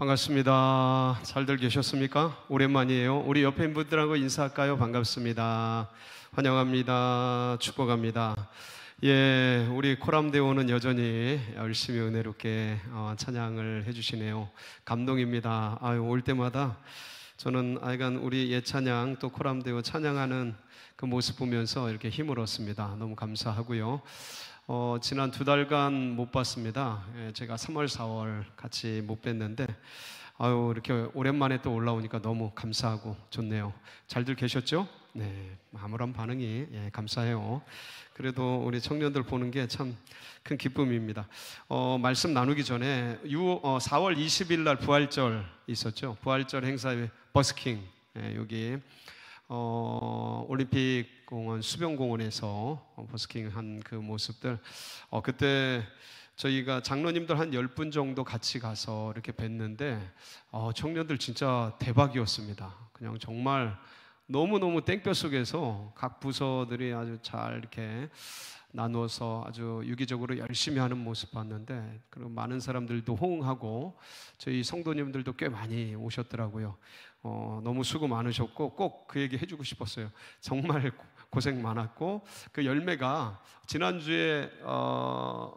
반갑습니다. 잘들 계셨습니까? 오랜만이에요. 우리 옆에 있는 분들하고 인사할까요? 반갑습니다. 환영합니다. 축복합니다. 예, 우리 코람데오는 여전히 열심히 은혜롭게 찬양을 해주시네요. 감동입니다. 올 때마다 저는 하여간 우리 예찬양 또 코람데오 찬양하는 그 모습 보면서 이렇게 힘을 얻습니다. 너무 감사하고요. 지난 2달간 못 봤습니다. 제가 3월, 4월 같이 못 뵀는데 이렇게 오랜만에 또 올라오니까 너무 감사하고 좋네요. 잘들 계셨죠? 네, 아무런 반응이 감사해요. 그래도 우리 청년들 보는 게 참 큰 기쁨입니다. 말씀 나누기 전에 4월 20일 날 부활절 있었죠. 부활절 행사에 버스킹 여기 올림픽 공원 수변공원에서 버스킹 한 그 모습들 그때 저희가 장로님들 한 10분 정도 같이 가서 이렇게 뵀는데 청년들 진짜 대박이었습니다. 그냥 정말 너무너무 땡볕 속에서 각 부서들이 아주 잘 이렇게 나누어서 아주 유기적으로 열심히 하는 모습 봤는데, 그리고 많은 사람들도 호응하고 저희 성도님들도 꽤 많이 오셨더라고요. 너무 수고 많으셨고 꼭 그 얘기 해주고 싶었어요. 정말 고생 많았고, 그 열매가 지난주에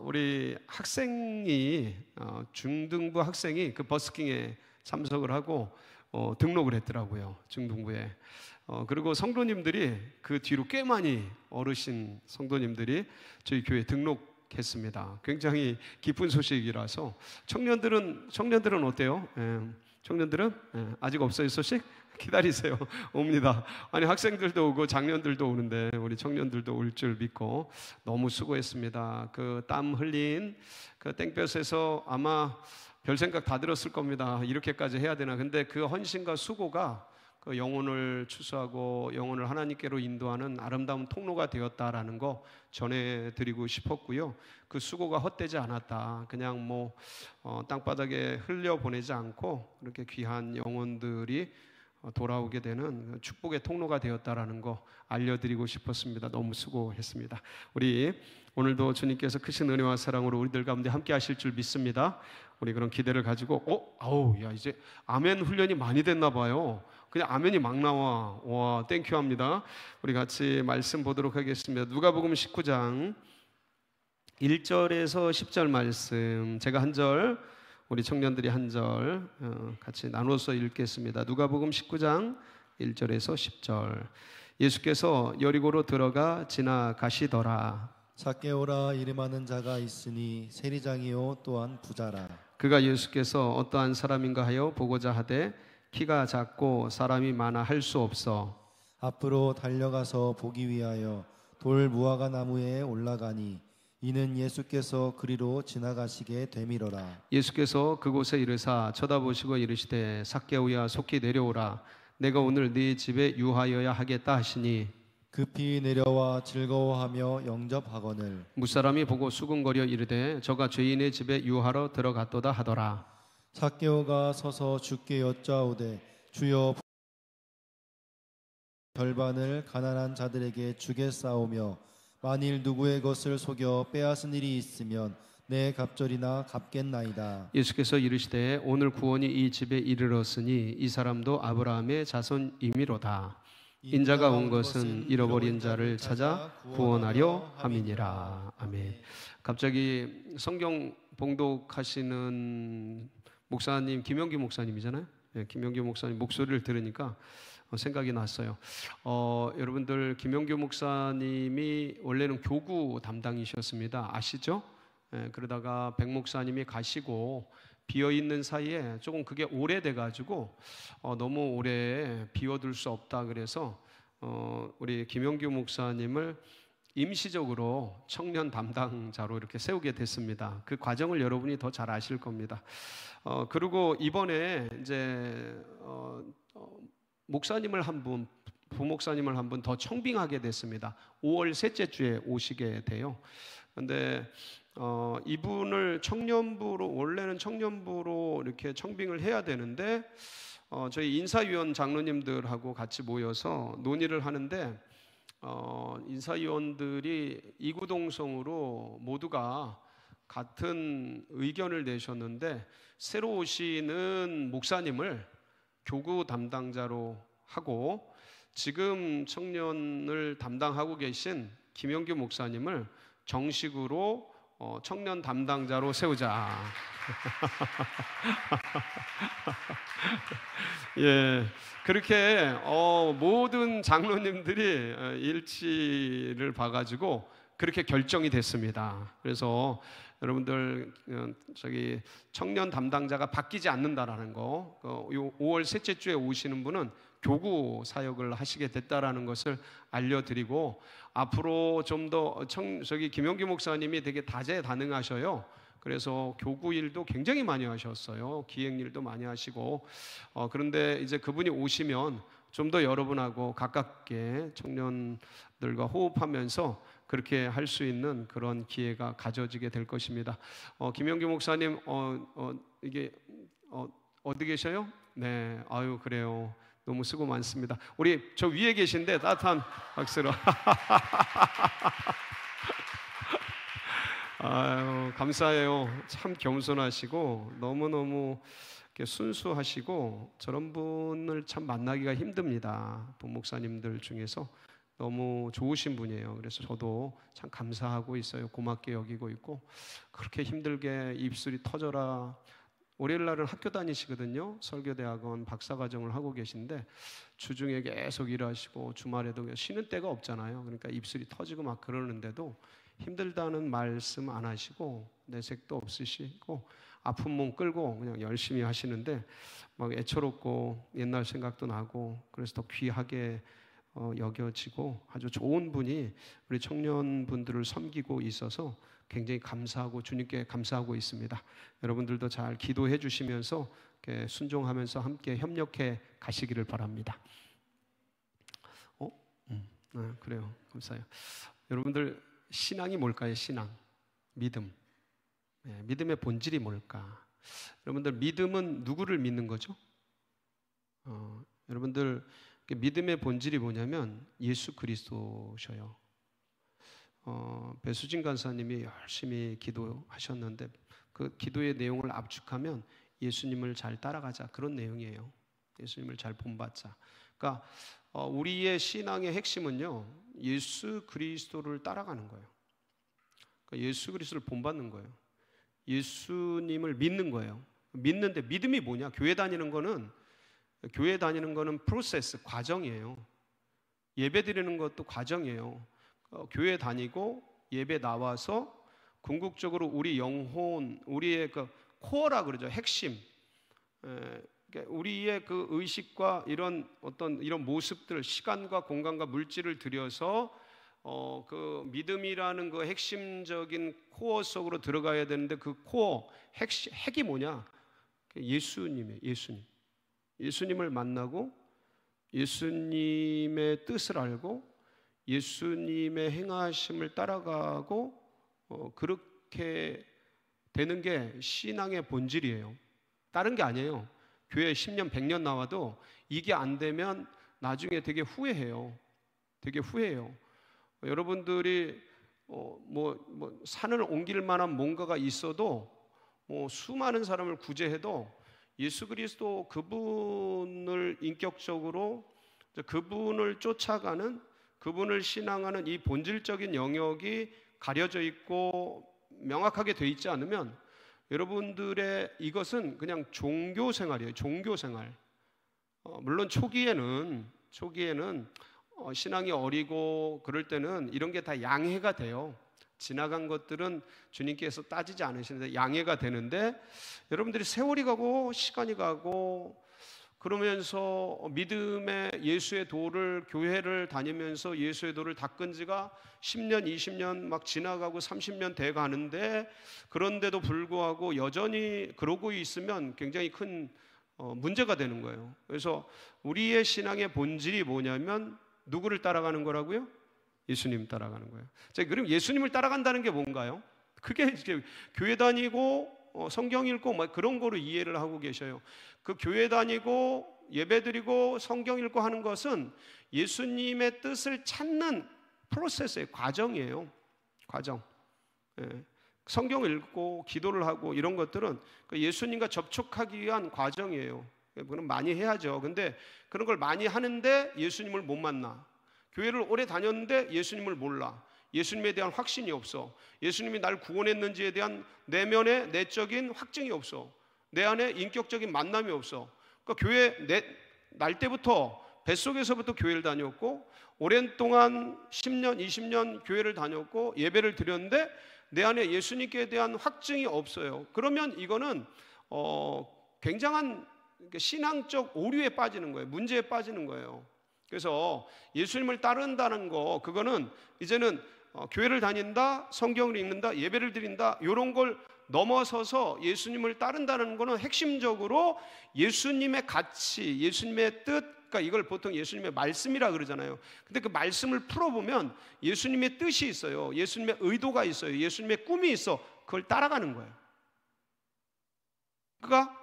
우리 학생이 중등부 학생이 그 버스킹에 참석을 하고 등록을 했더라고요. 중등부에. 그리고 성도님들이 그 뒤로 꽤 많이 어르신 성도님들이 저희 교회에 등록했습니다. 굉장히 기쁜 소식이라서 청년들은 어때요? 청년들은 아직 없어요. 소식? 기다리세요. 옵니다. 아니, 학생들도 오고 장년들도 오는데 우리 청년들도 올 줄 믿고 너무 수고했습니다. 그 땀 흘린 그 땡볕에서 아마 별 생각 다 들었을 겁니다. 이렇게까지 해야 되나. 근데 그 헌신과 수고가 그 영혼을 추수하고 영혼을 하나님께로 인도하는 아름다운 통로가 되었다라는 거 전해드리고 싶었고요. 그 수고가 헛되지 않았다. 그냥 땅바닥에 흘려보내지 않고 이렇게 귀한 영혼들이 돌아오게 되는 축복의 통로가 되었다라는 거 알려드리고 싶었습니다. 너무 수고했습니다. 우리 오늘도 주님께서 크신 은혜와 사랑으로 우리들 가운데 함께 하실 줄 믿습니다. 우리 그런 기대를 가지고 이제 아멘 훈련이 많이 됐나 봐요. 그냥 아멘이 막 나와. 와, 땡큐 합니다. 우리 같이 말씀 보도록 하겠습니다. 누가복음 19장 1절에서 10절 말씀, 제가 한 절, 우리 청년들이 한 절 같이 나눠서 읽겠습니다. 누가복음 19장 1절에서 10절. 예수께서 여리고로 들어가 지나가시더라. 삭개오라 이름하는 자가 있으니 세리장이요 또한 부자라. 그가 예수께서 어떠한 사람인가 하여 보고자 하되 키가 작고 사람이 많아 할 수 없어 앞으로 달려가서 보기 위하여 돌 무화과 나무에 올라가니 이는 예수께서 그리로 지나가시게 되밀어라. 예수께서 그곳에 이르사 쳐다보시고 이르시되 삭개오야 속히 내려오라. 내가 오늘 네 집에 유하여야 하겠다 하시니 급히 내려와 즐거워하며 영접하거늘 무사람이 보고 수군거려 이르되 저가 죄인의 집에 유하러 들어갔도다 하더라. 삭개오가 서서 주께 여짜오되 주여 절반을 가난한 자들에게 주겠사오며 만일 누구의 것을 속여 빼앗은 일이 있으면 내 갑절이나 갚겠나이다. 예수께서 이르시되 오늘 구원이 이 집에 이르렀으니 이 사람도 아브라함의 자손이미로다. 인자가 온 것은 잃어버린 자를 찾아 구원하려 함이니라. 아멘. 갑자기 성경 봉독하시는 목사님, 김영규 목사님이잖아요. 김영규 목사님 목소리를 들으니까 생각이 났어요. 여러분들 김영규 목사님이 원래는 교구 담당이셨습니다. 아시죠? 그러다가 백 목사님이 가시고 비어있는 사이에 조금 그게 오래돼가지고 너무 오래 비워둘 수 없다 그래서 우리 김영규 목사님을 임시적으로 청년 담당자로 이렇게 세우게 됐습니다. 그 과정을 여러분이 더 잘 아실 겁니다. 그리고 이번에 이제 목사님을 한 분, 부목사님을 한 분 더 청빙하게 됐습니다. 5월 셋째 주에 오시게 돼요. 그런데 이분을 청년부로, 원래는 청년부로 이렇게 청빙을 해야 되는데 저희 인사위원 장로님들하고 같이 모여서 논의를 하는데 인사위원들이 이구동성으로 모두가 같은 의견을 내셨는데 새로 오시는 목사님을 교구 담당자로 하고 지금 청년을 담당하고 계신 김영규 목사님을 정식으로 청년 담당자로 세우자. 예, 그렇게 모든 장로님들이 일치를 봐가지고 그렇게 결정이 됐습니다. 그래서 여러분들 저기 청년 담당자가 바뀌지 않는다라는 거, 5월 셋째 주에 오시는 분은 교구 사역을 하시게 됐다라는 것을 알려드리고 앞으로 좀 더 저기 김용기 목사님이 되게 다재다능하셔요. 그래서 교구 일도 굉장히 많이 하셨어요. 기획 일도 많이 하시고 그런데 이제 그분이 오시면 좀 더 여러분하고 가깝게 청년들과 호흡하면서 그렇게 할 수 있는 그런 기회가 가져지게 될 것입니다. 김영규 목사님 이게 어디 계셔요? 네, 아유 그래요. 너무 수고 많습니다. 우리 저 위에 계신데 따뜻한 박수로. 아유 감사해요. 참 겸손하시고 너무너무 순수하시고 저런 분을 참 만나기가 힘듭니다. 부목사님들 중에서 너무 좋으신 분이에요. 그래서 저도 참 감사하고 있어요. 고맙게 여기고 있고 그렇게 힘들게 입술이 터져라. 월요일 날은 학교 다니시거든요. 설교대학원 박사과정을 하고 계신데 주중에 계속 일하시고 주말에도 쉬는 때가 없잖아요. 그러니까 입술이 터지고 막 그러는데도 힘들다는 말씀 안 하시고 내색도 없으시고 아픈 몸 끌고 그냥 열심히 하시는데 막 애처롭고 옛날 생각도 나고 그래서 더 귀하게 여겨지고 아주 좋은 분이 우리 청년분들을 섬기고 있어서 굉장히 감사하고 주님께 감사하고 있습니다. 여러분들도 잘 기도해 주시면서 순종하면서 함께 협력해 가시기를 바랍니다. 그래요. 감사해요. 여러분들 신앙이 뭘까요? 신앙, 믿음. 믿음의 본질이 뭘까? 여러분들 믿음은 누구를 믿는 거죠? 여러분들 믿음의 본질이 뭐냐면 예수 그리스도셔요. 배수진 간사님이 열심히 기도하셨는데 그 기도의 내용을 압축하면 예수님을 잘 따라가자 그런 내용이에요. 예수님을 잘 본받자. 그러니까 우리의 신앙의 핵심은요 예수 그리스도를 따라가는 거예요. 그러니까 예수 그리스도를 본받는 거예요. 예수님을 믿는 거예요. 믿는데 믿음이 뭐냐? 교회 다니는 거는 프로세스, 과정이에요. 예배 드리는 것도 과정이에요. 교회 다니고 예배 나와서 궁극적으로 우리 영혼, 우리의 그 코어라 그러죠. 핵심. 우리의 그 의식과 이런 모습들, 시간과 공간과 물질을 들여서 그 믿음이라는 그 핵심적인 코어 속으로 들어가야 되는데 그 코어, 핵이 뭐냐? 예수님이에요. 예수님을 만나고 예수님의 뜻을 알고 예수님의 행하심을 따라가고 그렇게 되는 게 신앙의 본질이에요. 다른 게 아니에요. 교회 10년, 100년 나와도 이게 안 되면 나중에 되게 후회해요. 여러분들이 산을 옮길 만한 뭔가가 있어도 수많은 사람을 구제해도 예수 그리스도 그분을 인격적으로 그분을 쫓아가는 그분을 신앙하는 이 본질적인 영역이 가려져 있고 명확하게 돼 있지 않으면 여러분들의 이것은 그냥 종교 생활이에요. 종교 생활. 물론 초기에는 신앙이 어리고 그럴 때는 이런 게 다 양해가 돼요. 지나간 것들은 주님께서 따지지 않으시는데 양해가 되는데 여러분들이 세월이 가고 시간이 가고 그러면서 믿음의 예수의 도를 교회를 다니면서 예수의 도를 닦은 지가 10년, 20년 막 지나가고 30년 돼 가는데 그런데도 불구하고 여전히 그러고 있으면 굉장히 큰 문제가 되는 거예요. 그래서 우리의 신앙의 본질이 뭐냐면 누구를 따라가는 거라고요? 예수님 따라가는 거예요. 자, 그럼 예수님을 따라간다는 게 뭔가요? 그게 교회 다니고 성경 읽고 뭐 그런 거로 이해를 하고 계셔요. 그 교회 다니고 예배드리고 성경 읽고 하는 것은 예수님의 뜻을 찾는 프로세스의 과정이에요. 과정. 예. 성경을 읽고 기도를 하고 이런 것들은 예수님과 접촉하기 위한 과정이에요. 그건 많이 해야죠. 근데 그런 걸 많이 하는데 예수님을 못 만나. 교회를 오래 다녔는데 예수님을 몰라. 예수님에 대한 확신이 없어. 예수님이 날 구원했는지에 대한 내면의 내적인 확증이 없어. 내 안에 인격적인 만남이 없어. 그러니까 교회 날 때부터 뱃속에서부터 교회를 다녔고 오랜 동안 10년, 20년 교회를 다녔고 예배를 드렸는데 내 안에 예수님께 대한 확증이 없어요. 그러면 이거는 굉장한 신앙적 오류에 빠지는 거예요. 문제에 빠지는 거예요. 그래서 예수님을 따른다는 거, 그거는 이제는 교회를 다닌다, 성경을 읽는다, 예배를 드린다, 이런 걸 넘어서서 예수님을 따른다는 거는 핵심적으로 예수님의 가치, 예수님의 뜻, 그러니까 이걸 보통 예수님의 말씀이라 그러잖아요. 근데 그 말씀을 풀어보면 예수님의 뜻이 있어요. 예수님의 의도가 있어요. 예수님의 꿈이 있어. 그걸 따라가는 거예요. 그러니까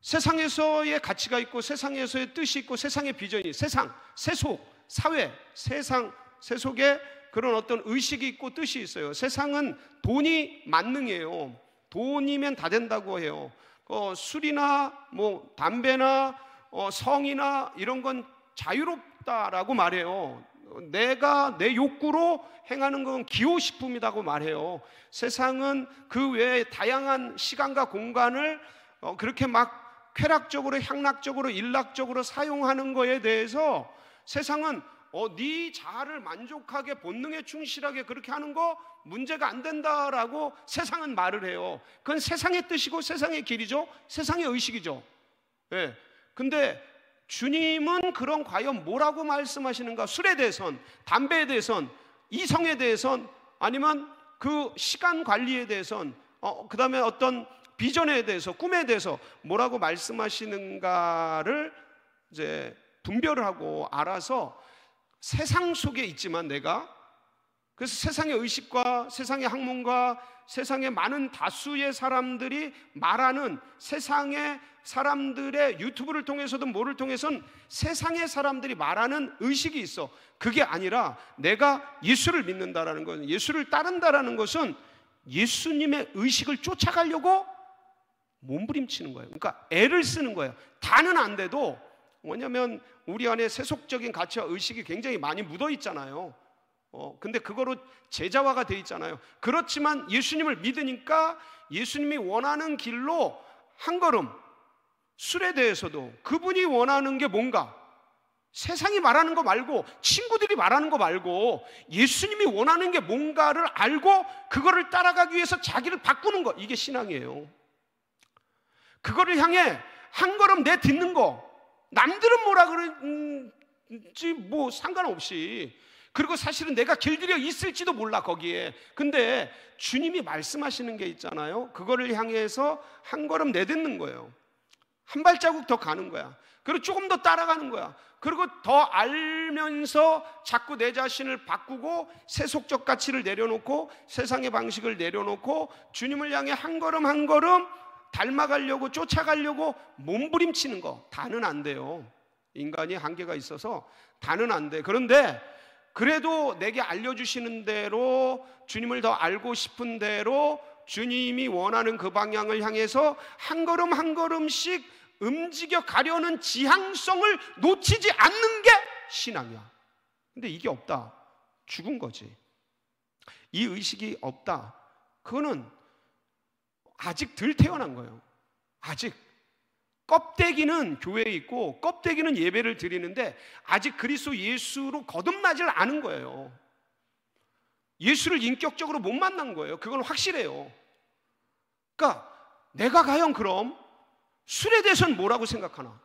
세상에서의 가치가 있고 세상에서의 뜻이 있고 세상의 비전이, 세상, 세속, 사회, 세속에 그런 어떤 의식이 있고 뜻이 있어요. 세상은 돈이 만능이에요. 돈이면 다 된다고 해요. 술이나 뭐 담배나 성이나 이런 건 자유롭다라고 말해요. 내가 내 욕구로 행하는 건 기호식품이라고 말해요. 세상은 그 외에 다양한 시간과 공간을 그렇게 막 쾌락적으로, 향락적으로, 일락적으로 사용하는 거에 대해서 세상은 네 자아를 만족하게 본능에 충실하게 그렇게 하는 거 문제가 안 된다라고 세상은 말을 해요. 그건 세상의 뜻이고 세상의 길이죠. 세상의 의식이죠. 예. 근데 주님은 그런 과연 뭐라고 말씀하시는가? 술에 대해선, 담배에 대해선, 이성에 대해선, 아니면 그 시간 관리에 대해선, 그 다음에 어떤 비전에 대해서, 꿈에 대해서 뭐라고 말씀하시는가를 이제 분별을 하고 알아서 세상 속에 있지만 내가, 그래서 세상의 의식과 세상의 학문과 세상의 많은 다수의 사람들이 말하는 세상의 사람들의 유튜브를 통해서든 뭐를 통해서는 세상의 사람들이 말하는 의식이 있어. 그게 아니라 내가 예수를 믿는다라는 것은, 예수를 따른다라는 것은 예수님의 의식을 쫓아가려고 몸부림치는 거예요. 그러니까 애를 쓰는 거예요. 다는 안 돼도, 뭐냐면 우리 안에 세속적인 가치와 의식이 굉장히 많이 묻어 있잖아요. 근데 그거로 제자화가 돼 있잖아요. 그렇지만 예수님을 믿으니까 예수님이 원하는 길로 한 걸음, 술에 대해서도 그분이 원하는 게 뭔가, 세상이 말하는 거 말고, 친구들이 말하는 거 말고 예수님이 원하는 게 뭔가를 알고 그거를 따라가기 위해서 자기를 바꾸는 거, 이게 신앙이에요. 그거를 향해 한 걸음 내딛는 거, 남들은 뭐라 그런지 뭐 상관없이, 그리고 사실은 내가 길들여 있을지도 몰라 거기에. 근데 주님이 말씀하시는 게 있잖아요. 그거를 향해서 한 걸음 내딛는 거예요. 한 발자국 더 가는 거야. 그리고 조금 더 따라가는 거야. 그리고 더 알면서 자꾸 내 자신을 바꾸고 세속적 가치를 내려놓고 세상의 방식을 내려놓고 주님을 향해 한 걸음 한 걸음 닮아가려고, 쫓아가려고 몸부림치는 거, 다는 안 돼요. 인간이 한계가 있어서 다는 안 돼. 그런데 그래도 내게 알려주시는 대로, 주님을 더 알고 싶은 대로 주님이 원하는 그 방향을 향해서 한 걸음 한 걸음씩 움직여 가려는 지향성을 놓치지 않는 게 신앙이야. 근데 이게 없다, 죽은 거지. 이 의식이 없다, 그거는 아직 덜 태어난 거예요. 아직 껍데기는 교회에 있고 껍데기는 예배를 드리는데 아직 그리스도 예수로 거듭나질 않은 거예요. 예수를 인격적으로 못 만난 거예요. 그건 확실해요. 그러니까 내가 과연 그럼 술에 대해서는 뭐라고 생각하나?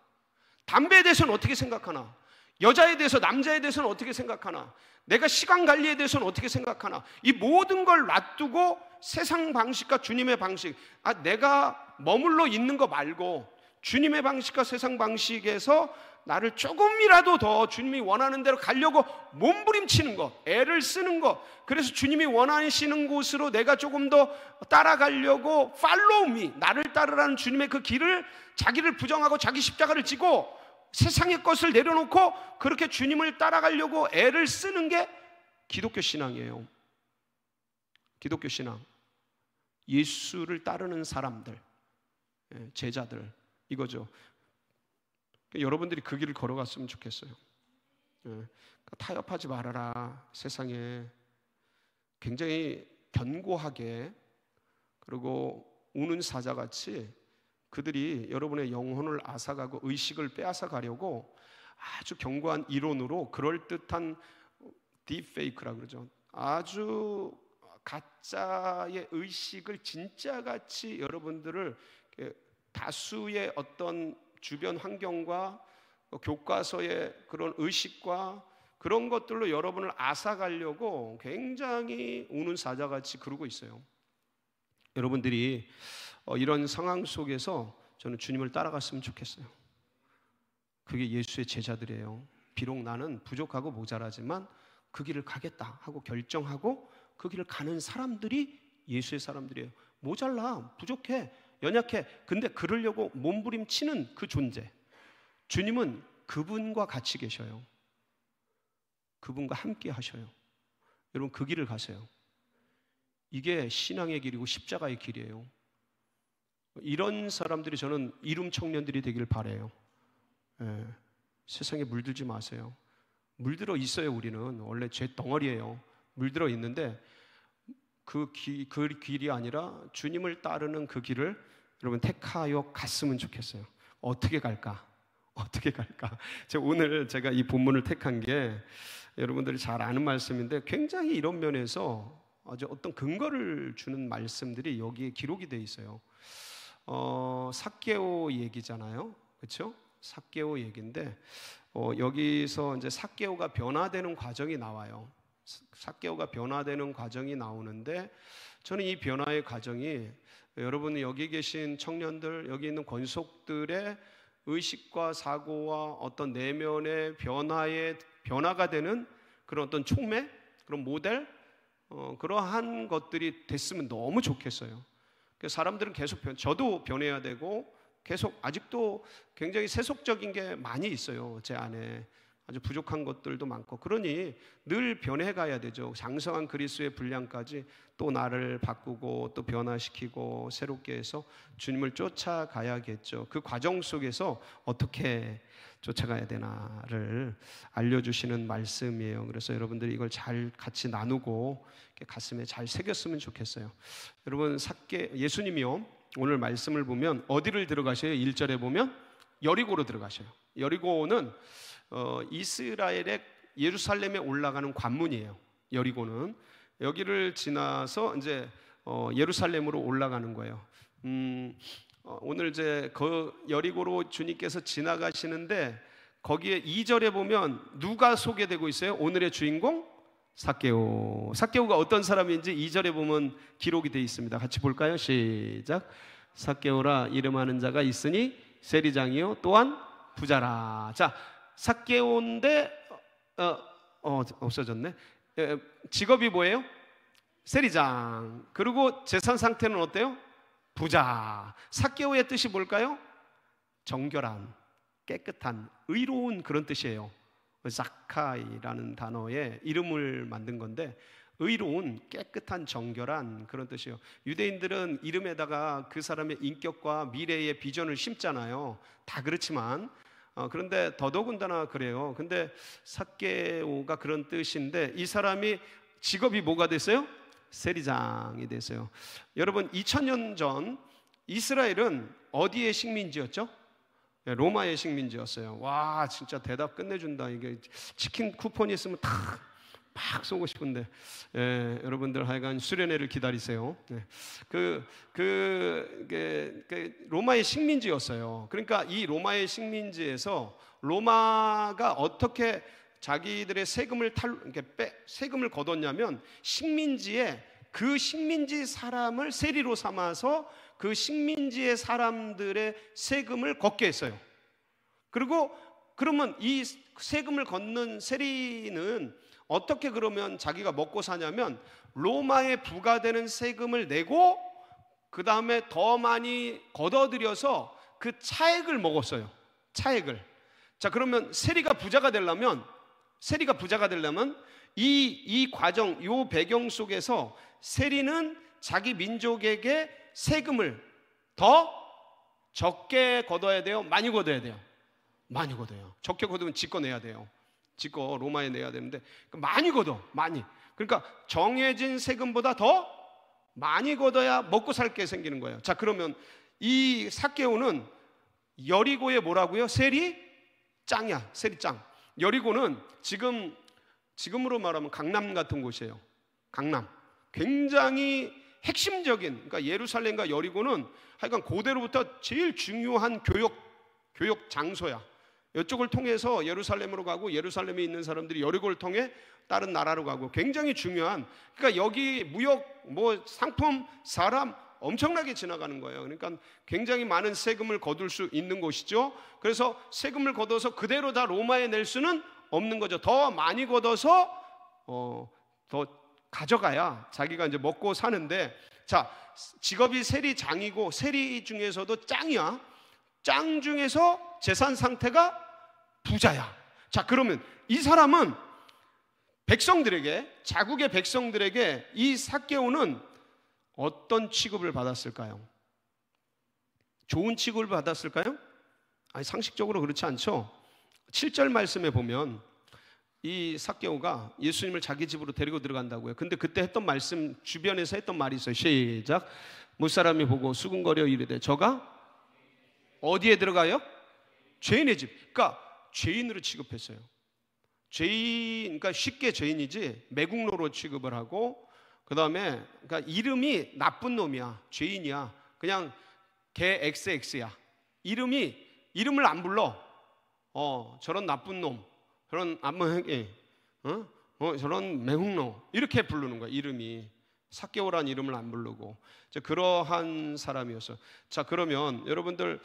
담배에 대해서는 어떻게 생각하나? 여자에 대해서, 남자에 대해서는 어떻게 생각하나? 내가 시간 관리에 대해서는 어떻게 생각하나? 이 모든 걸 놔두고 세상 방식과 주님의 방식, 내가 머물러 있는 거 말고 주님의 방식과 세상 방식에서 나를 조금이라도 더 주님이 원하는 대로 가려고 몸부림치는 것, 애를 쓰는 것. 그래서 주님이 원하시는 곳으로 내가 조금 더 따라가려고 follow me, 나를 따르라는 주님의 그 길을, 자기를 부정하고 자기 십자가를 지고 세상의 것을 내려놓고 그렇게 주님을 따라가려고 애를 쓰는 게 기독교 신앙이에요. 기독교 신앙. 예수를 따르는 사람들, 제자들 이거죠. 여러분들이 그 길을 걸어갔으면 좋겠어요. 타협하지 말아라. 세상에 굉장히 견고하게, 그리고 우는 사자같이 그들이 여러분의 영혼을 앗아가고 의식을 빼앗아 가려고 아주 견고한 이론으로 그럴듯한 딥페이크라 그러죠. 아주 가짜의 의식을 진짜같이 여러분들을 다수의 어떤 주변 환경과 교과서의 그런 의식과 그런 것들로 여러분을 앗아가려고 굉장히 우는 사자같이 그러고 있어요. 여러분들이 이런 상황 속에서 저는 주님을 따라갔으면 좋겠어요. 그게 예수의 제자들이에요. 비록 나는 부족하고 모자라지만 그 길을 가겠다 하고 결정하고 그 길을 가는 사람들이 예수의 사람들이에요. 모자라, 부족해, 연약해. 근데 그러려고 몸부림치는 그 존재. 주님은 그분과 같이 계셔요. 그분과 함께 하셔요. 여러분 그 길을 가세요. 이게 신앙의 길이고 십자가의 길이에요. 이런 사람들이 저는 이룸 청년들이 되길 바라요. 세상에 물들지 마세요. 물들어 있어요. 우리는 원래 죄 덩어리예요. 물들어 있는데 그 길이 아니라 주님을 따르는 그 길을 여러분 택하여 갔으면 좋겠어요. 어떻게 갈까? 어떻게 갈까? 오늘 제가 이 본문을 택한 게 여러분들이 잘 아는 말씀인데 굉장히 이런 면에서 아주 어떤 근거를 주는 말씀들이 여기에 기록이 되어 있어요. 삭개오 얘기잖아요. 그렇죠? 삭개오 얘기인데 여기서 이제 삭개오가 변화되는 과정이 나와요. 삭개오가 변화되는 과정이 나오는데 저는 이 변화의 과정이 여러분 여기 계신 청년들, 여기 있는 권속들의 의식과 사고와 어떤 내면의 변화가 되는 그런 어떤 촉매, 그런 모델, 그러한 것들이 됐으면 너무 좋겠어요. 사람들은 계속 저도 변해야 되고 계속 아직도 굉장히 세속적인 게 많이 있어요. 제 안에 아주 부족한 것들도 많고, 그러니 늘 변해가야 되죠. 장성한 그리스도의 분량까지 또 나를 바꾸고 또 변화시키고 새롭게 해서 주님을 쫓아가야겠죠. 그 과정 속에서 어떻게 쫓아가야 되나를 알려주시는 말씀이에요. 그래서 여러분들이 이걸 잘 같이 나누고 가슴에 잘 새겼으면 좋겠어요. 여러분 예수님이요, 오늘 말씀을 보면 어디를 들어가셔요? 1절에 보면 여리고로 들어가셔요. 여리고는 이스라엘의 예루살렘에 올라가는 관문이에요. 여리고는 여기를 지나서 이제 예루살렘으로 올라가는 거예요. 오늘 이제 그 여리고로 주님께서 지나가시는데 거기에 2절에 보면 누가 소개되고 있어요? 오늘의 주인공 삭개오. 삭개오가 어떤 사람인지 2절에 보면 기록이 되어 있습니다. 같이 볼까요? 시작. 삭개오라 이름하는 자가 있으니 세리장이요 또한 부자라. 자, 삭개오인데 없어졌네. 직업이 뭐예요? 세리장. 그리고 재산 상태는 어때요? 부자. 삭개오의 뜻이 뭘까요? 정결한, 깨끗한, 의로운 그런 뜻이에요. 자카이라는 단어의 이름을 만든 건데 의로운, 깨끗한, 정결한 그런 뜻이에요. 유대인들은 이름에다가 그 사람의 인격과 미래의 비전을 심잖아요. 다 그렇지만 그런데 더더군다나 그래요. 근데 삭개오가 그런 뜻인데 이 사람이 직업이 뭐가 됐어요? 세리장이 됐어요. 여러분 2000년 전 이스라엘은 어디의 식민지였죠? 로마의 식민지였어요. 와, 진짜 대답 끝내준다. 이게 치킨 쿠폰이 있으면 팍 쏘고 싶은데, 여러분들 하여간 수련회를 기다리세요. 로마의 식민지였어요. 그러니까 이 로마의 식민지에서 로마가 어떻게 자기들의 세금을 거뒀냐면 식민지에 그 식민지 사람을 세리로 삼아서 그 식민지의 사람들의 세금을 걷게 했어요. 그리고 그러면 이 세금을 걷는 세리는 어떻게 그러면 자기가 먹고 사냐면 로마에 부과되는 세금을 내고 그 다음에 더 많이 걷어들여서 그 차액을 먹었어요. 차액을. 자, 그러면 세리가 부자가 되려면 이 과정, 이 배경 속에서 세리는 자기 민족에게 세금을 더 적게 걷어야 돼요? 많이 걷어야 돼요? 많이 걷어요. 적게 걷으면 지거 내야 돼요. 지거 로마에 내야 되는데 많이 걷어. 많이. 그러니까 정해진 세금보다 더 많이 걷어야 먹고 살 게 생기는 거예요. 자, 그러면 이 삭개오는 여리고의 뭐라고요? 세리 짱이야. 세리 짱. 여리고는 지금으로 말하면 강남 같은 곳이에요. 강남. 굉장히 핵심적인, 그러니까 예루살렘과 여리고는 하여간 고대로부터 제일 중요한 교역 장소야. 이쪽을 통해서 예루살렘으로 가고 예루살렘에 있는 사람들이 여리고를 통해 다른 나라로 가고 굉장히 중요한, 그러니까 여기 무역, 뭐 상품, 사람 엄청나게 지나가는 거예요. 그러니까 굉장히 많은 세금을 거둘 수 있는 곳이죠. 그래서 세금을 걷어서 그대로 다 로마에 낼 수는 없는 거죠. 더 많이 걷어서 더 가져가야 자기가 이제 먹고 사는데, 자, 직업이 세리장이고 세리 중에서도 짱이야. 짱 중에서 재산 상태가 부자야. 자, 그러면 이 사람은 백성들에게, 자국의 백성들에게 이 삭개오는 어떤 취급을 받았을까요? 좋은 취급을 받았을까요? 아니, 상식적으로 그렇지 않죠. 7절 말씀에 보면 이 삭개오가 예수님을 자기 집으로 데리고 들어간다고요. 근데 그때 했던 말씀, 주변에서 했던 말이 있어요. 시작. 무사람이 보고 수군거려 이르되 저가 어디에 들어가요? 죄인의 집. 그러니까 죄인으로 취급했어요. 죄인, 그러니까 쉽게 죄인이지 매국노로 취급을 하고, 그 다음에 그러니까 이름이 나쁜 놈이야. 죄인이야. 그냥 개 XX야. 이름을 안 불러. 저런 나쁜 놈, 저런 암흑이, 저런 매국노, 이렇게 부르는 거야. 이름이 삭개오라는 이름을 안 부르고. 그러한 사람이었어요. 자, 그러면 여러분들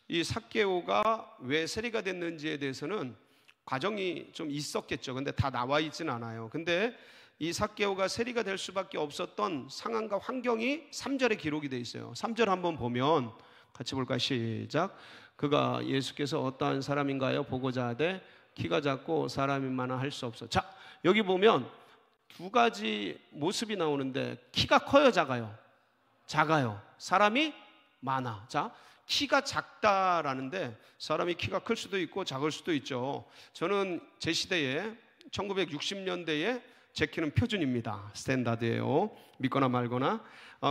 이 삭개오가 왜 세리가 됐는지에 대해서는 과정이 좀 있었겠죠. 근데 다 나와 있지는 않아요. 근데 이 삭개오가 세리가 될 수밖에 없었던 상황과 환경이 3절에 기록이 되어 있어요. 3절 한번 보면 같이 볼까요? 시작. 그가 예수께서 어떠한 사람인가요? 보고자 하되 키가 작고 사람이 많아 할 수 없어. 자, 여기 보면 두 가지 모습이 나오는데 키가 커요, 작아요? 작아요. 사람이 많아. 자, 키가 작다라는데 사람이 키가 클 수도 있고 작을 수도 있죠. 저는 제 시대에 1960년대에 제 키는 표준입니다. 스탠다드예요. 믿거나 말거나.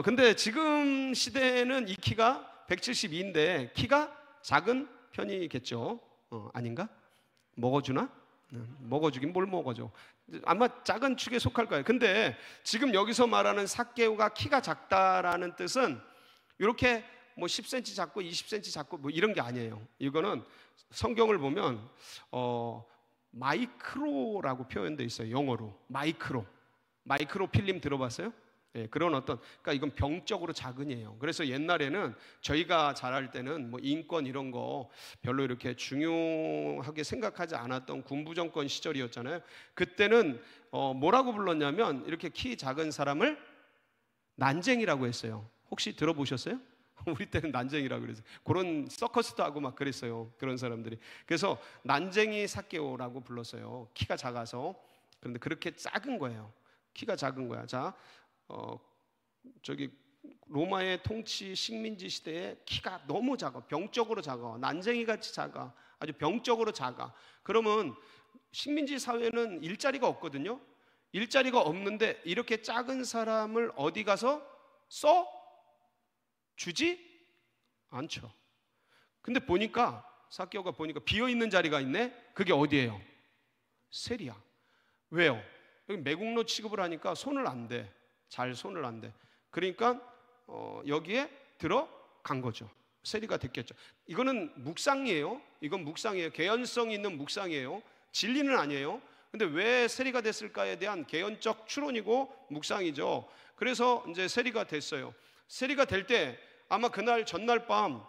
근데 지금 시대에는 이 키가 172인데 키가 작은 편이겠죠. 아닌가? 먹어주나? 먹어주긴 뭘 먹어줘. 아마 작은 축에 속할 거예요. 근데 지금 여기서 말하는 삭개오가 키가 작다라는 뜻은 이렇게 뭐 10cm 작고 20cm 작고 뭐 이런 게 아니에요. 이거는 성경을 보면 마이크로라고 표현되어 있어요. 영어로 마이크로 필름 들어봤어요? 예, 그런 그러니까 이건 병적으로 작은이에요. 그래서 옛날에는 저희가 자랄 때는 뭐 인권 이런 거 별로 이렇게 중요하게 생각하지 않았던 군부 정권 시절이었잖아요. 그때는 뭐라고 불렀냐면 이렇게 키 작은 사람을 난쟁이라고 했어요. 혹시 들어보셨어요? 우리 때는 난쟁이라고 그랬어요. 그런 서커스도 하고 막 그랬어요. 그런 사람들이. 그래서 난쟁이 삭개오라고 불렀어요. 키가 작아서. 그런데 그렇게 작은 거예요. 키가 작은 거야. 자, 저기 로마의 통치 식민지 시대에 키가 너무 작아. 병적으로 작아. 난쟁이 같이 작아. 아주 병적으로 작아. 그러면 식민지 사회는 일자리가 없거든요. 일자리가 없는데 이렇게 작은 사람을 어디 가서 주지 않죠. 근데 보니까 삭개오가 보니까 비어있는 자리가 있네. 그게 어디예요? 세리야. 왜요? 여기 매국노 취급을 하니까 손을 안 대. 잘 손을 안 대. 그러니까 여기에 들어간 거죠. 세리가 됐겠죠. 이거는 묵상이에요. 이건 묵상이에요. 개연성 있는 묵상이에요. 진리는 아니에요. 근데 왜 세리가 됐을까에 대한 개연적 추론이고 묵상이죠. 그래서 이제 세리가 됐어요. 세리가 될 때 아마 그날 전날 밤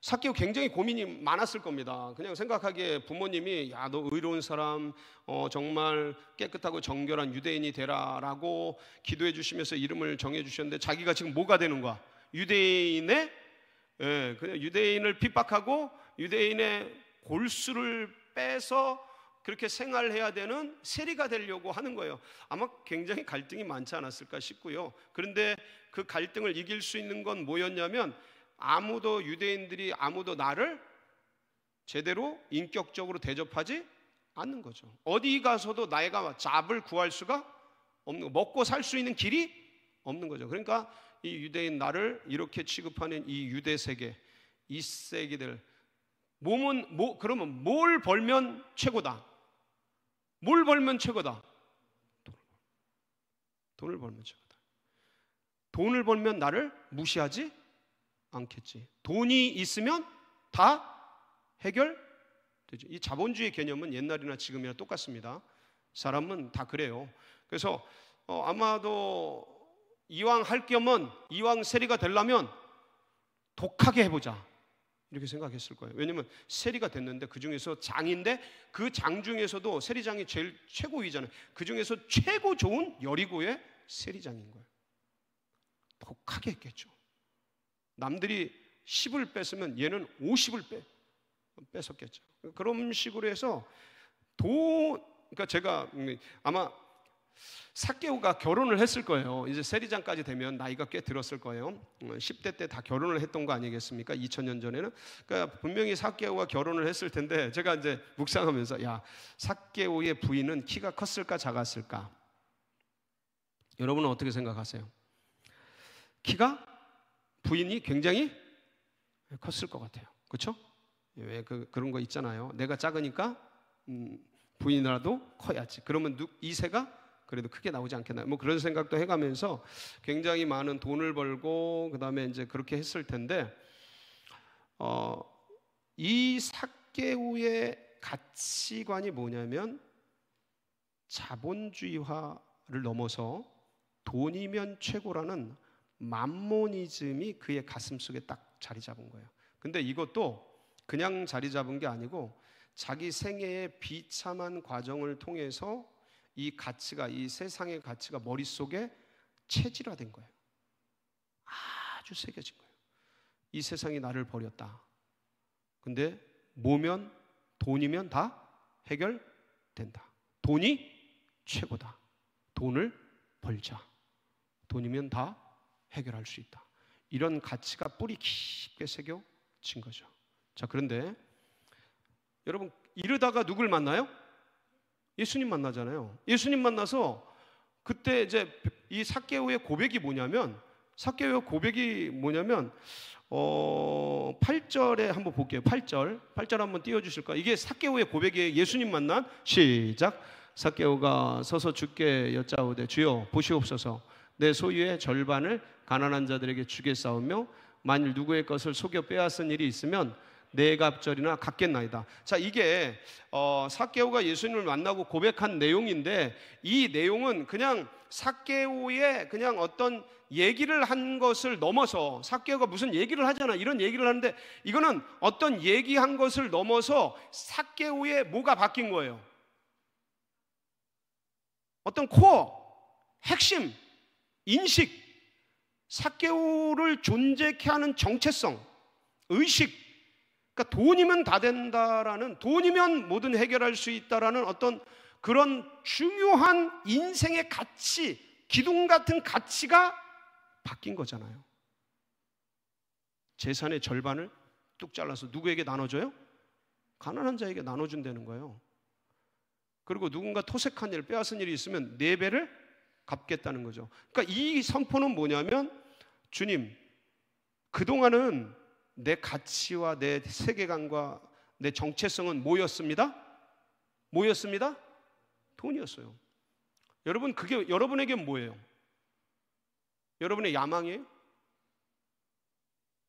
삭개오 굉장히 고민이 많았을 겁니다. 그냥 생각하기에 부모님이 야, 너 의로운 사람, 정말 깨끗하고 정결한 유대인이 되라라고 기도해 주시면서 이름을 정해 주셨는데 자기가 지금 뭐가 되는 거야? 그냥 유대인을 핍박하고 유대인의 골수를 빼서 그렇게 생활해야 되는 세리가 되려고 하는 거예요. 아마 굉장히 갈등이 많지 않았을까 싶고요. 그런데 그 갈등을 이길 수 있는 건 뭐였냐면, 유대인들이 아무도 나를 제대로 인격적으로 대접하지 않는 거죠. 어디 가서도 내가 잡을 구할 수가 없는 거, 먹고 살 수 있는 길이 없는 거죠. 그러니까 이 유대인 나를 이렇게 취급하는 이 유대 세계, 이 세계들, 그러면 뭘 벌면 최고다? 뭘 벌면 최고다? 돈을 벌면 최고다. 돈을 벌면 나를 무시하지 않겠지. 돈이 있으면 다 해결되죠. 이 자본주의 개념은 옛날이나 지금이나 똑같습니다. 사람은 다 그래요. 그래서 아마도 이왕 할 겸은, 이왕 세리가 되려면 독하게 해보자, 이렇게 생각했을 거예요. 왜냐하면 세리가 됐는데, 그 중에서 장인데, 그 장 중에서도 세리장이 제일 최고위잖아요. 그 중에서 최고 좋은 여리고의 세리장인 거예요. 독하게 했겠죠. 남들이 10을 뺐으면 얘는 50을 뺏었겠죠. 그런 식으로 해서 그러니까 제가 아마 삭개오가 결혼을 했을 거예요. 이제 세리장까지 되면 나이가 꽤 들었을 거예요. 10대 때 다 결혼을 했던 거 아니겠습니까? 2000년 전에는. 그러니까 분명히 삭개오가 결혼을 했을 텐데, 제가 이제 묵상하면서, 야, 삭개오의 부인은 키가 컸을까 작았을까? 여러분은 어떻게 생각하세요? 부인이 굉장히 컸을 것 같아요. 그렇죠? 왜 그런 거 있잖아요. 내가 작으니까 부인이라도 커야지. 그러면 이세가 그래도 크게 나오지 않겠나요? 뭐 그런 생각도 해가면서 굉장히 많은 돈을 벌고, 그 다음에 이제 그렇게 했을 텐데, 이 삭개오의 가치관이 뭐냐면, 자본주의화를 넘어서 돈이면 최고라는 맘모니즘이 그의 가슴 속에 딱 자리 잡은 거예요. 근데 이것도 그냥 자리 잡은 게 아니고, 자기 생애의 비참한 과정을 통해서 이 가치가, 이 세상의 가치가 머릿속에 체질화된 거예요. 아주 새겨진 거예요. 이 세상이 나를 버렸다. 근데 뭐면, 돈이면 다 해결된다. 돈이 최고다. 돈을 벌자. 돈이면 다 해결할 수 있다. 이런 가치가 뿌리 깊게 새겨진 거죠. 자, 그런데 여러분, 이러다가 누굴 만나요? 예수님 만나잖아요. 예수님 만나서 그때 이제 이 삭개오의 고백이 뭐냐면, 8절에 한번 볼게요. 8절 한번 띄워주실까요? 이게 삭개오의 고백이에요. 예수님 만난, 시작. 삭개오가 서서 주께 여짜오되, 주여 보시옵소서, 내 소유의 절반을 가난한 자들에게 주겠사오며, 만일 누구의 것을 속여 빼앗은 일이 있으면 네 갑절이나 갚겠나이다. 자, 이게 삭개오가 예수님을 만나고 고백한 내용인데, 이 내용은 그냥 삭개오의 그냥 어떤 얘기를 한 것을 넘어서, 삭개오가 무슨 얘기를 하잖아, 이런 얘기를 하는데, 이거는 어떤 얘기한 것을 넘어서 삭개오의 뭐가 바뀐 거예요? 어떤 코어, 핵심, 인식, 삭개오를 존재케 하는 정체성, 의식, 그러니까 돈이면 다 된다라는, 돈이면 뭐든 해결할 수 있다라는 어떤 그런 중요한 인생의 가치, 기둥 같은 가치가 바뀐 거잖아요. 재산의 절반을 뚝 잘라서 누구에게 나눠줘요? 가난한 자에게 나눠준다는 거예요. 그리고 누군가 토색한 일, 빼앗은 일이 있으면 4배를 갚겠다는 거죠. 그러니까 이 선포는 뭐냐면, 주님, 그동안은 내 가치와 내 세계관과 내 정체성은 뭐였습니다? 돈이었어요. 여러분, 그게 여러분에겐 뭐예요? 여러분의 야망이에요?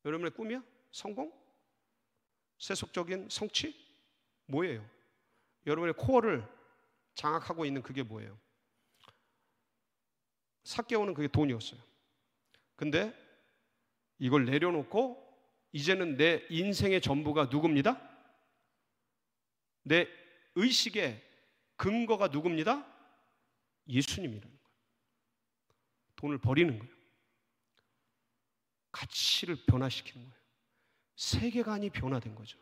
여러분의 꿈이야? 성공? 세속적인 성취? 뭐예요? 여러분의 코어를 장악하고 있는 그게 뭐예요? 삭개오는 그게 돈이었어요. 근데 이걸 내려놓고 이제는 내 인생의 전부가 누굽니다? 내 의식의 근거가 누굽니다? 예수님이라는 거예요. 돈을 버리는 거예요. 가치를 변화시키는 거예요. 세계관이 변화된 거죠.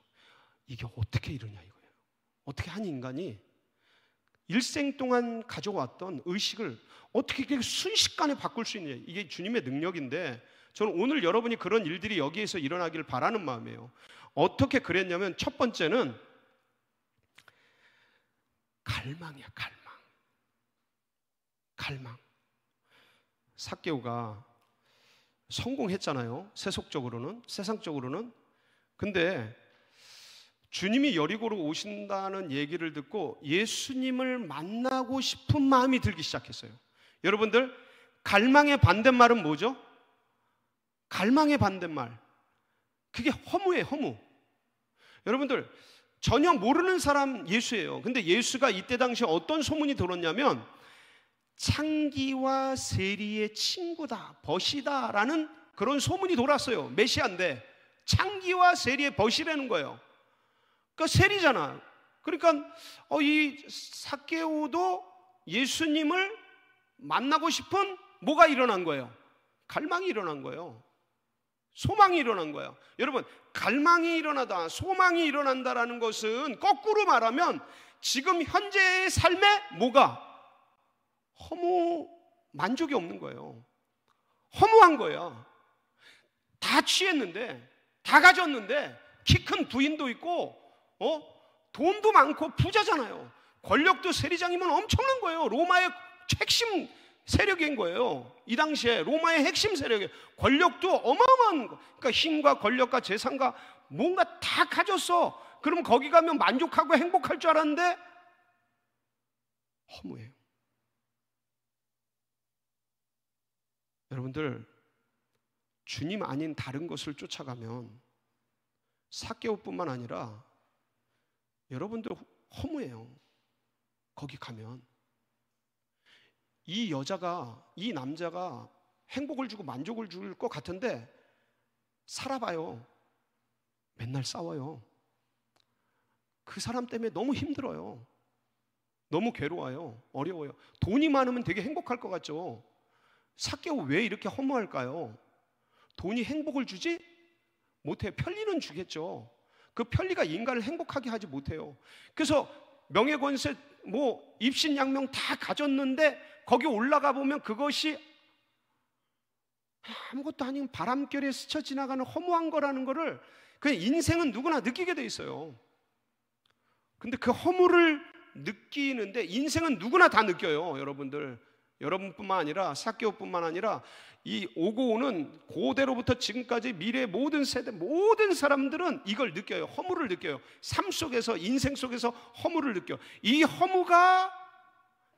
이게 어떻게 이러냐 이거예요. 어떻게 한 인간이 일생 동안 가져왔던 의식을 어떻게 이렇게 순식간에 바꿀 수 있느냐, 이게 주님의 능력인데, 저는 오늘 여러분이 그런 일들이 여기에서 일어나기를 바라는 마음이에요. 어떻게 그랬냐면, 첫 번째는 갈망이야. 갈망. 삭개오가 성공했잖아요. 세상적으로는. 근데 주님이 여리고로 오신다는 얘기를 듣고 예수님을 만나고 싶은 마음이 들기 시작했어요. 여러분들, 갈망의 반대말은 뭐죠? 갈망의 반대말, 그게 허무예요. 허무. 여러분들, 전혀 모르는 사람 예수예요. 근데 예수가 이때 당시에 어떤 소문이 돌았냐면, 창기와 세리의 친구다, 벗이다 라는 그런 소문이 돌았어요. 메시아인데 창기와 세리의 벗이라는 거예요. 그러니까 세리잖아. 그러니까 이 삭개오도 예수님을 만나고 싶은 뭐가 일어난 거예요? 갈망이 일어난 거예요. 소망이 일어난 거예요. 여러분, 갈망이 일어나다, 소망이 일어난다라는 것은 거꾸로 말하면 지금 현재의 삶에 뭐가? 만족이 없는 거예요. 허무한 거예요. 다 취했는데, 다 가졌는데, 키 큰 부인도 있고, 돈도 많고 부자잖아요. 권력도 세리장이면 엄청난 거예요. 로마의 핵심 세력인 거예요. 이 당시에 로마의 핵심 세력이에요. 권력도 어마어마한 거. 그러니까 힘과 권력과 재산과 뭔가 다 가졌어. 그럼 거기 가면 만족하고 행복할 줄 알았는데 허무해요. 여러분들, 주님 아닌 다른 것을 쫓아가면 삭개오뿐만 아니라 여러분들 허무해요. 거기 가면 이 남자가 행복을 주고 만족을 줄 것 같은데 살아봐요. 맨날 싸워요. 그 사람 때문에 너무 힘들어요. 너무 괴로워요. 어려워요. 돈이 많으면 되게 행복할 것 같죠. 삭개오 왜 이렇게 허무할까요? 돈이 행복을 주지 못해요. 편리는 주겠죠. 그 편리가 인간을 행복하게 하지 못해요. 그래서 명예권세, 입신양명 다 가졌는데 거기 올라가 보면 그것이 아무것도 아닌 바람결에 스쳐 지나가는 허무한 거라는 거를 그냥 인생은 누구나 느끼게 돼 있어요. 근데 그 허무를 느끼는데 인생은 누구나 다 느껴요. 여러분뿐만 아니라 삭개오뿐만 아니라 이 오고 오는 고대로부터 지금까지 미래의 모든 세대, 모든 사람들은 이걸 느껴요. 허무를 느껴요. 삶 속에서, 인생 속에서 허무를 느껴. 이 허무가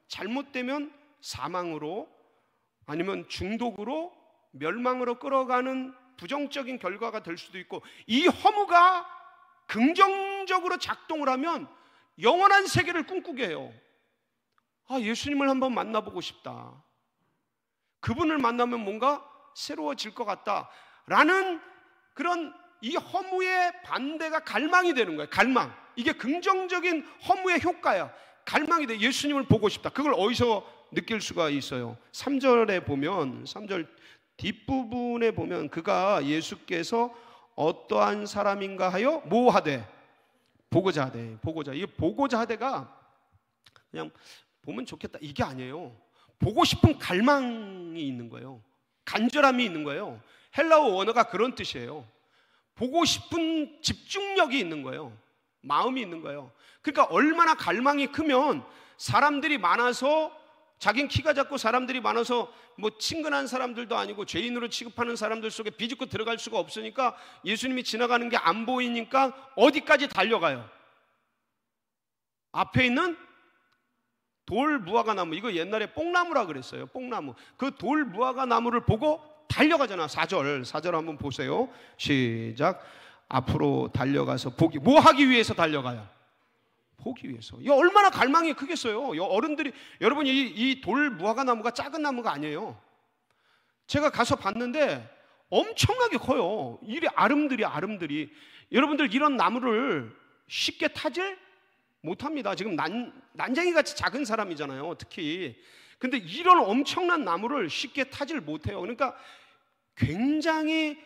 잘못되면 사망으로, 아니면 중독으로, 멸망으로 끌어가는 부정적인 결과가 될 수도 있고, 이 허무가 긍정적으로 작동을 하면 영원한 세계를 꿈꾸게 해요. 예수님을 한번 만나보고 싶다. 그분을 만나면 뭔가 새로워질 것 같다라는 그런 이 허무의 반대가 갈망이 되는 거예요. 갈망. 이게 긍정적인 허무의 효과야. 갈망이 돼. 예수님을 보고 싶다. 그걸 어디서 느낄 수가 있어요? 3절에 보면, 3절 뒷부분에 보면 그가 예수께서 어떠한 사람인가 하여 뭐 하되? 보고자 하되. 이게 보고자 하되가 그냥 보면 좋겠다 이게 아니에요. 보고 싶은 갈망이 있는 거예요. 간절함이 있는 거예요. 헬라어 원어가 그런 뜻이에요. 보고 싶은 집중력이 있는 거예요. 마음이 있는 거예요. 그러니까 얼마나 갈망이 크면 사람들이 많아서, 자긴 키가 작고 사람들이 많아서 친근한 사람들도 아니고 죄인으로 취급하는 사람들 속에 비집고 들어갈 수가 없으니까 예수님이 지나가는 게 안 보이니까 어디까지 달려가요? 앞에 있는 돌 무화과 나무, 이거 옛날에 뽕나무라 그랬어요. 뽕나무. 그 돌 무화과 나무를 보고 달려가잖아. 4절 한번 보세요. 시작. 앞으로 달려가서 뭐 하기 위해서 달려가요? 보기 위해서. 이 얼마나 갈망이 크겠어요. 어른들이, 여러분, 이 돌 무화과 나무가 작은 나무가 아니에요. 제가 가서 봤는데 엄청나게 커요. 이리 아름들이. 여러분들 이런 나무를 쉽게 타질 못합니다. 지금 난쟁이같이 작은 사람이잖아요, 특히. 근데 이런 엄청난 나무를 쉽게 타질 못해요. 그러니까 굉장히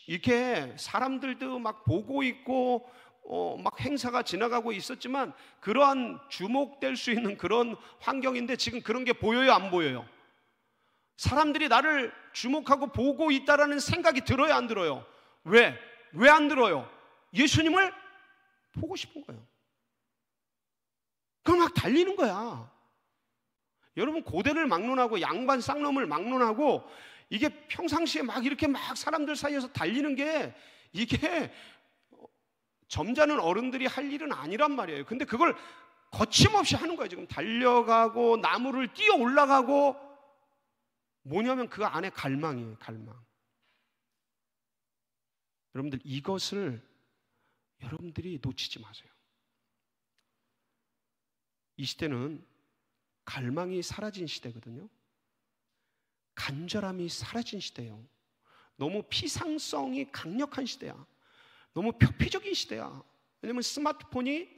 이렇게 사람들도 막 보고 있고 막 행사가 지나가고 있었지만 그러한 주목될 수 있는 그런 환경인데 지금 그런 게 보여요, 안 보여요? 사람들이 나를 주목하고 보고 있다라는 생각이 들어요, 안 들어요? 왜? 왜 안 들어요? 예수님을 보고 싶은 거예요. 그럼 막 달리는 거야. 여러분, 고대를 막론하고 양반 쌍놈을 막론하고 이게 평상시에 막 이렇게 막 사람들 사이에서 달리는 게 이게 점잖은 어른들이 할 일은 아니란 말이에요. 근데 그걸 거침없이 하는 거예요. 지금 달려가고 나무를 뛰어 올라가고, 뭐냐면 그 안에 갈망이에요. 갈망. 여러분들, 이것을 여러분들이 놓치지 마세요. 이 시대는 갈망이 사라진 시대거든요. 간절함이 사라진 시대예요. 너무 피상성이 강력한 시대야. 너무 표피적인 시대야. 왜냐하면 스마트폰이,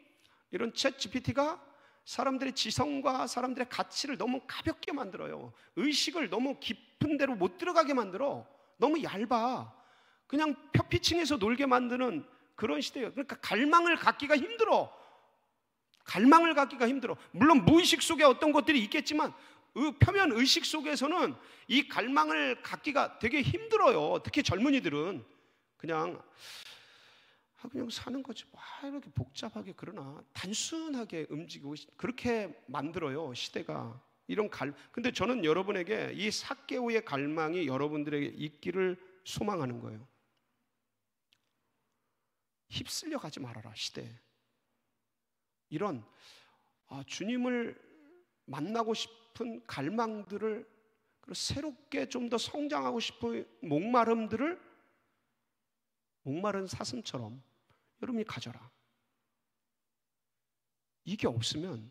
이런 챗 GPT가 사람들의 지성과 사람들의 가치를 너무 가볍게 만들어요. 의식을 너무 깊은 데로 못 들어가게 만들어. 너무 얇아. 그냥 표피층에서 놀게 만드는 그런 시대예요. 그러니까 갈망을 갖기가 힘들어. 갈망을 갖기가 힘들어. 물론 무의식 속에 어떤 것들이 있겠지만 표면 의식 속에서는 이 갈망을 갖기가 되게 힘들어요. 특히 젊은이들은 그냥 사는 거지. 와, 이렇게 복잡하게, 그러나 단순하게 움직이고 그렇게 만들어요, 시대가. 근데 저는 여러분에게 이 삭개오의 갈망이 여러분들에게 있기를 소망하는 거예요. 휩쓸려 가지 말아라, 시대에. 이런 주님을 만나고 싶은 갈망들을, 그리고 새롭게 좀 더 성장하고 싶은 목마름들을 목마른 사슴처럼 여러분이 가져라. 이게 없으면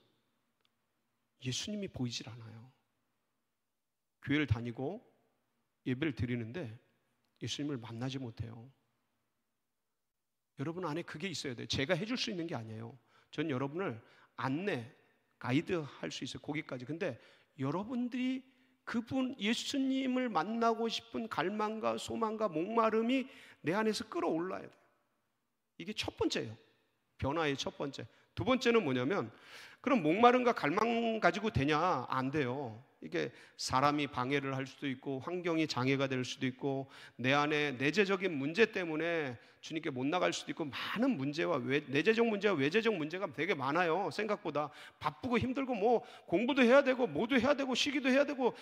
예수님이 보이질 않아요. 교회를 다니고 예배를 드리는데 예수님을 만나지 못해요. 여러분 안에 그게 있어야 돼요. 제가 해줄 수 있는 게 아니에요. 전 여러분을 안내, 가이드 할 수 있어요. 거기까지. 근데 여러분들이 그분 예수님을 만나고 싶은 갈망과 소망과 목마름이 내 안에서 끌어올라야 돼요. 이게 첫 번째예요. 변화의 첫 번째. 두 번째는 뭐냐면, 그럼 목마름과 갈망 가지고 되냐? 안 돼요. 이게 사람이 방해를 할 수도 있고 환경이 장애가 될 수도 있고 내 안에 내재적인 문제 때문에 주님께 못 나갈 수도 있고, 많은 문제와 내재적 문제와 외재적 문제가 되게 많아요. 생각보다 바쁘고 힘들고, 뭐 공부도 해야 되고 뭐도 해야 되고 쉬기도 해야 되고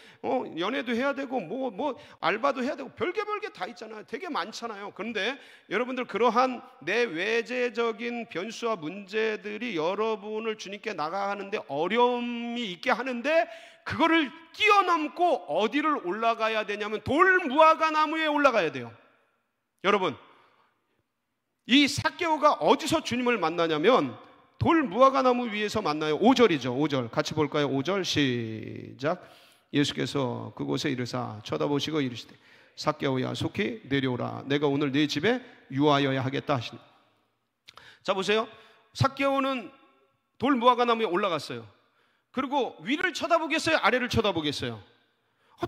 연애도 해야 되고 뭐 알바도 해야 되고 별게 다 있잖아요. 되게 많잖아요. 그런데 여러분들, 그러한 내 외재적인 변수와 문제들이 여러분을 주님께 나가는데 어려움이 있게 하는데, 그거를 뛰어넘고 어디를 올라가야 되냐면 돌무화과 나무에 올라가야 돼요. 여러분, 이 삭개오가 어디서 주님을 만나냐면 돌무화과 나무 위에서 만나요. 5절이죠. 5절 같이 볼까요? 5절 시작. 예수께서 그곳에 이르사 쳐다보시고 이르시되 삭개오야, 속히 내려오라. 내가 오늘 네 집에 유하여야 하겠다 하시니. 자, 보세요. 삭개오는 돌무화과 나무에 올라갔어요. 그리고 위를 쳐다보겠어요? 아래를 쳐다보겠어요?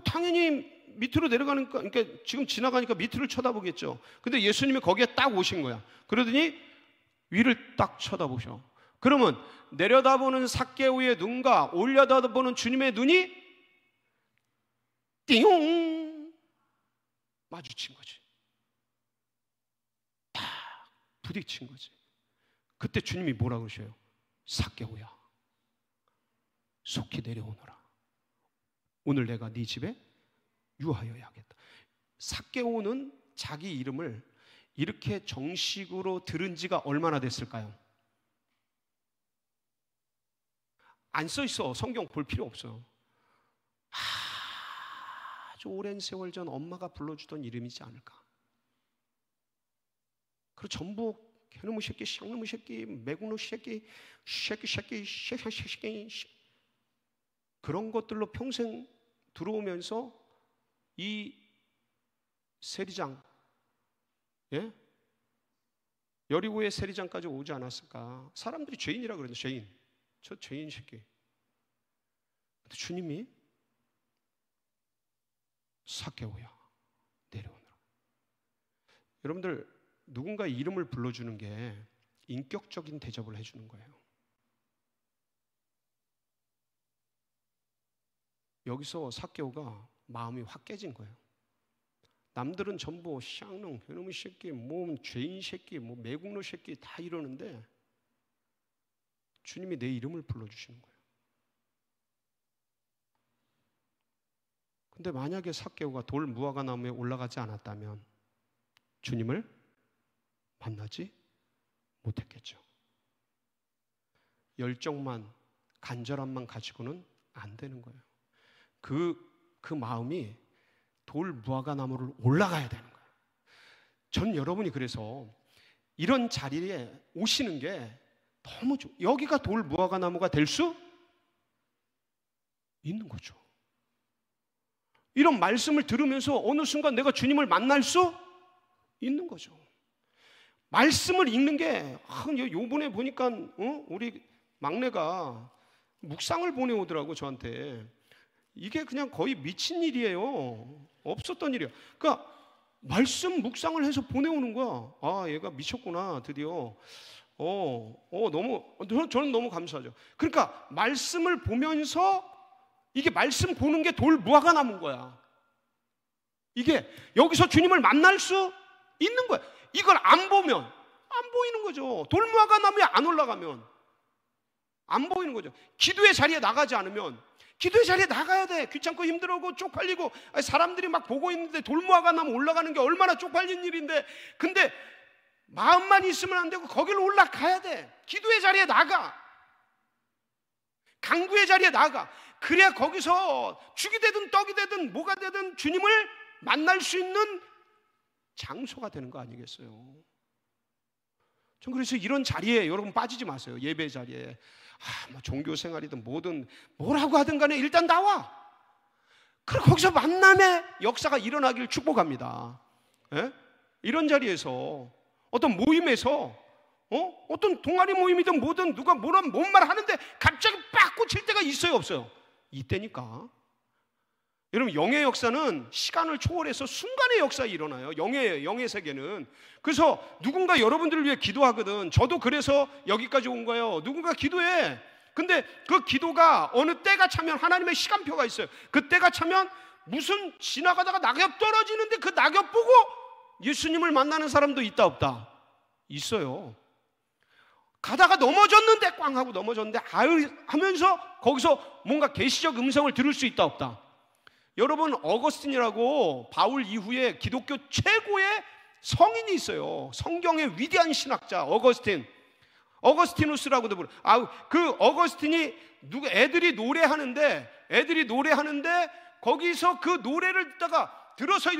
당연히 밑으로 내려가니까, 그러니까 지금 지나가니까 밑을 쳐다보겠죠. 근데 예수님이 거기에 딱 오신 거야. 그러더니 위를 딱 쳐다보셔. 그러면 내려다보는 삭개오의 눈과 올려다보는 주님의 눈이 띵 마주친 거지. 딱 부딪힌 거지. 그때 주님이 뭐라고 그러셔요? 삭개오야, 속히 내려오너라. 오늘 내가 네 집에 유하여야 하겠다. 삭개오는 자기 이름을 이렇게 정식으로 들은 지가 얼마나 됐을까요? 안 써 있어. 성경 볼 필요 없어. 아주 오랜 세월 전 엄마가 불러주던 이름이지 않을까. 그리고 전부 개놈의 새끼, 쌍놈의 새끼, 매국노 새끼, 새끼 그런 것들로 평생 들어오면서 이 세리장, 예? 여리고의 세리장까지 오지 않았을까? 사람들이 죄인이라 그러죠. 죄인. 저 죄인 새끼. 근데 주님이 삭개오야, 내려오너라. 여러분들, 누군가 이름을 불러주는 게 인격적인 대접을 해주는 거예요. 여기서 삭개오가 마음이 확 깨진 거예요. 남들은 전부 쌍놈, 그놈의 새끼, 뭐 죄인 새끼, 뭐 매국노 새끼 다 이러는데 주님이 내 이름을 불러주시는 거예요. 근데 만약에 삭개오가 돌 무화과 나무에 올라가지 않았다면 주님을 만나지 못했겠죠. 열정만, 간절함만 가지고는 안 되는 거예요. 그 마음이 돌 무화과 나무를 올라가야 되는 거예요. 전 여러분이 그래서 이런 자리에 오시는 게 너무 여기가 돌 무화과 나무가 될 수 있는 거죠. 이런 말씀을 들으면서 어느 순간 내가 주님을 만날 수 있는 거죠. 말씀을 읽는 게 요번에 보니까 우리 막내가 묵상을 보내오더라고 저한테. 이게 그냥 거의 미친 일이에요. 없었던 일이야. 그러니까 말씀 묵상을 해서 보내오는 거야. 아, 얘가 미쳤구나 드디어. 저는 너무 감사하죠. 그러니까 말씀을 보면서 이게 말씀 보는 게 돌 무화과 나무인 거야. 이게 여기서 주님을 만날 수 있는 거야. 이걸 안 보면 안 보이는 거죠. 돌 무화과 나무에 안 올라가면 안 보이는 거죠. 기도의 자리에 나가지 않으면, 기도의 자리에 나가야 돼. 귀찮고 힘들고 쪽팔리고 사람들이 막 보고 있는데 돌 무화과 나무 올라가는 게 얼마나 쪽팔린 일인데, 근데 마음만 있으면 안 되고 거기를 올라가야 돼. 기도의 자리에 나가, 강구의 자리에 나가. 그래야 거기서 죽이 되든 떡이 되든 뭐가 되든 주님을 만날 수 있는 장소가 되는 거 아니겠어요? 전 그래서 이런 자리에 여러분 빠지지 마세요. 예배 자리에 뭐 종교 생활이든 뭐든 뭐라고 하든 간에 일단 나와. 그리고 거기서 만남의 역사가 일어나길 축복합니다. 예? 이런 자리에서 어떤 모임에서 어떤 동아리 모임이든 뭐든 누가 뭔 말 하는데 갑자기 빡 꽂힐 때가 있어요, 없어요? 이때니까. 여러분, 영의 역사는 시간을 초월해서 순간의 역사가 일어나요. 영의 세계는. 그래서 누군가 여러분들을 위해 기도하거든. 저도 그래서 여기까지 온 거예요. 누군가 기도해. 근데 그 기도가 어느 때가 차면 하나님의 시간표가 있어요. 그 때가 차면 무슨 지나가다가 낙엽 떨어지는데 그 낙엽 보고 예수님을 만나는 사람도 있다 없다? 있어요. 가다가 넘어졌는데 꽝 하고 넘어졌는데 아유 하면서 거기서 뭔가 계시적 음성을 들을 수 있다 없다? 여러분, 어거스틴이라고 바울 이후에 기독교 최고의 성인이 있어요. 성경의 위대한 신학자 어거스티누스라고도 부르. 그 어거스틴이 애들이 노래하는데 거기서 그 노래를 듣다가 들어서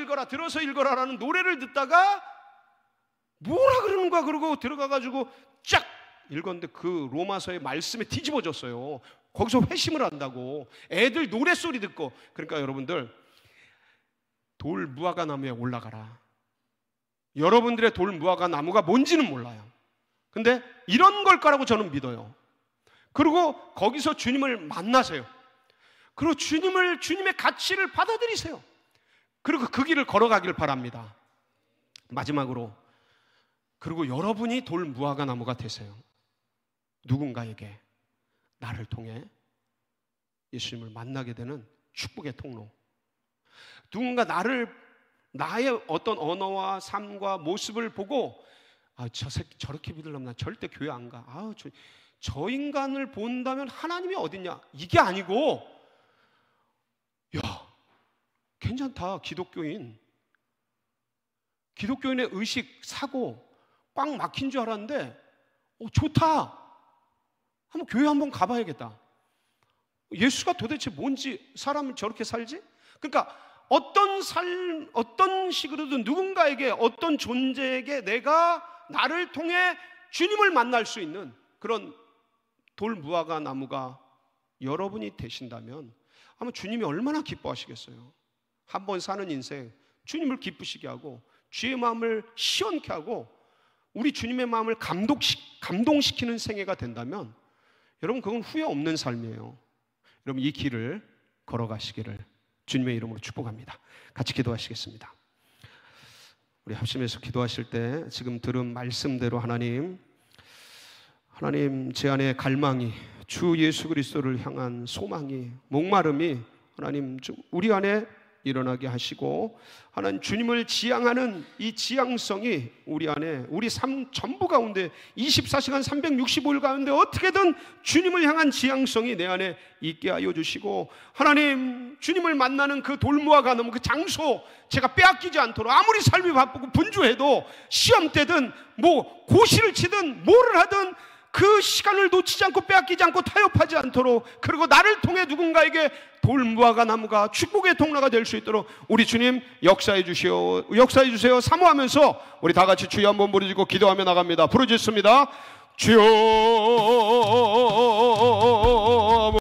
읽어라라는 노래를 듣다가 뭐라 그러는 거야. 그러고 들어가가지고 쫙 읽었는데 그 로마서의 말씀에 뒤집어졌어요. 거기서 회심을 한다고. 애들 노랫소리 듣고. 그러니까 여러분들, 돌 무화과 나무에 올라가라. 여러분들의 돌 무화과 나무가 뭔지는 몰라요. 근데 이런 걸 거라고 저는 믿어요. 그리고 거기서 주님을 만나세요. 그리고 주님의 가치를 받아들이세요. 그리고 그 길을 걸어가길 바랍니다. 마지막으로, 그리고 여러분이 돌 무화과 나무가 되세요. 누군가에게 나를 통해 예수님을 만나게 되는 축복의 통로. 누군가 나의 어떤 언어와 삶과 모습을 보고 저 새끼 저렇게 믿으려면 나 절대 교회 안 가. 저 인간을 본다면 하나님이 어딨냐? 이게 아니고, 야, 괜찮다. 기독교인의 의식, 사고 꽉 막힌 줄 알았는데 좋다. 한번 교회 한번 가봐야겠다. 예수가 도대체 뭔지, 사람은 저렇게 살지? 그러니까 어떤 식으로든 누군가에게, 어떤 존재에게 나를 통해 주님을 만날 수 있는 그런 돌 무화과 나무가 여러분이 되신다면 아마 주님이 얼마나 기뻐하시겠어요. 한번 사는 인생 주님을 기쁘시게 하고 주의 마음을 시원케 하고 우리 주님의 마음을 감동시키는 생애가 된다면 여러분, 그건 후회 없는 삶이에요. 여러분, 이 길을 걸어가시기를 주님의 이름으로 축복합니다. 같이 기도하시겠습니다. 우리 합심해서 기도하실 때 지금 들은 말씀대로 하나님, 하나님, 제 안에 갈망이, 주 예수 그리스도를 향한 소망이, 목마름이 하나님 좀 우리 안에 일어나게 하시고, 하나님 주님을 지향하는 이 지향성이 우리 안에, 우리 삶 전부 가운데 24시간 365일 가운데 어떻게든 주님을 향한 지향성이 내 안에 있게 하여 주시고, 하나님 주님을 만나는 그 돌무화 가는 그 장소 제가 빼앗기지 않도록, 아무리 삶이 바쁘고 분주해도 시험 때든 뭐 고시를 치든 뭐를 하든 그 시간을 놓치지 않고 빼앗기지 않고 타협하지 않도록, 그리고 나를 통해 누군가에게 돌무화과 나무가 축복의 통로가 될 수 있도록 우리 주님 역사해 주세요. 사모하면서 우리 다 같이 주여 한번 부르짖고 기도하며 나갑니다. 부르짖습니다. 주여